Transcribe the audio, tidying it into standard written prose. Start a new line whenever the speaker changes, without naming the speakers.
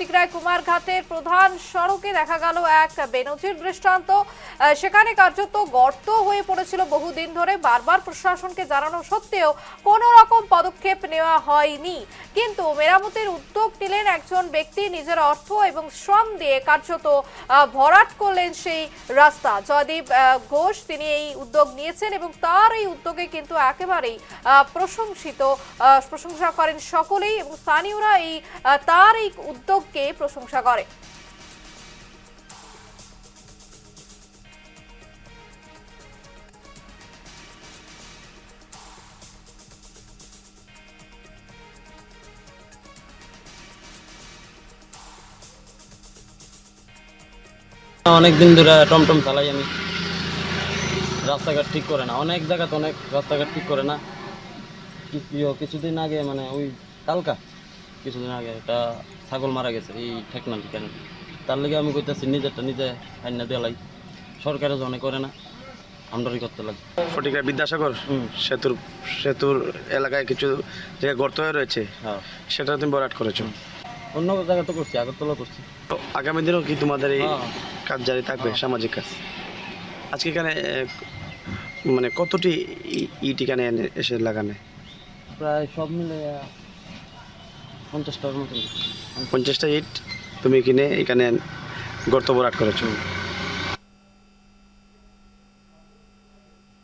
ফটিকরায় কুমারঘাটের প্রধান সড়কে দেখা গেল এক বেনজির দৃষ্টান্ত। সেখানে কার্যত গর্ত হয়ে পড়েছিল বহুদিন ধরে। বারবার প্রশাসনকে জানানো সত্ত্বেও কোনো রকম পদক্ষেপ নেওয়া হয়নি। কিন্তু মেরামতের উদ্যোগ নিলেন একজন ব্যক্তি, নিজের অর্থ এবং শ্রম দিয়ে কার্যত ভরাট করলেন সেই রাস্তা। জয়দীপ ঘোষ তিনি এই উদ্যোগ নিয়েছেন এবং তার এই উদ্যোগে কিন্তু একেবারেই প্রশংসা করেন সকলেই এবং স্থানীয়রা তার এই উদ্যোগকে প্রশংসা করে।
অনেকদিন ধরে টমটম চালাই আমি, রাস্তাঘাট ঠিক করে না, অনেক জায়গাতে অনেক রাস্তাঘাট ঠিক করে না। কিছুদিন আগে মানে ওই কিছুদিন আগে একটা ছাগল মারা গেছে এই ঠেকনাল কেন, তার লেগে আমি কইতেছি নিজেরটা নিজে আইনা দেলাই, সরকারে জনে করে না, আমরাই করতে লাগে।
ফটিকরায় বিদ্যাসাগর সেতুর এলাকায় কিছু জায়গায় গর্ত হয়ে রয়েছে, সেটা তুমি ভরাট করেছো।
অন্য জায়গা তো করছি, আগরতলা করছি।
তো আগামী দিনেও কি তোমাদের এই কাজ জারি থাকবে, সামাজিক কাজ? আজকে এখানে মানে কতটি ইট এখানে এসে লাগানে?
প্রায় সব মিলে 50টার মতো।
50টা ইট তুমি কিনে এখানে গর্ত ভরাট করেছো।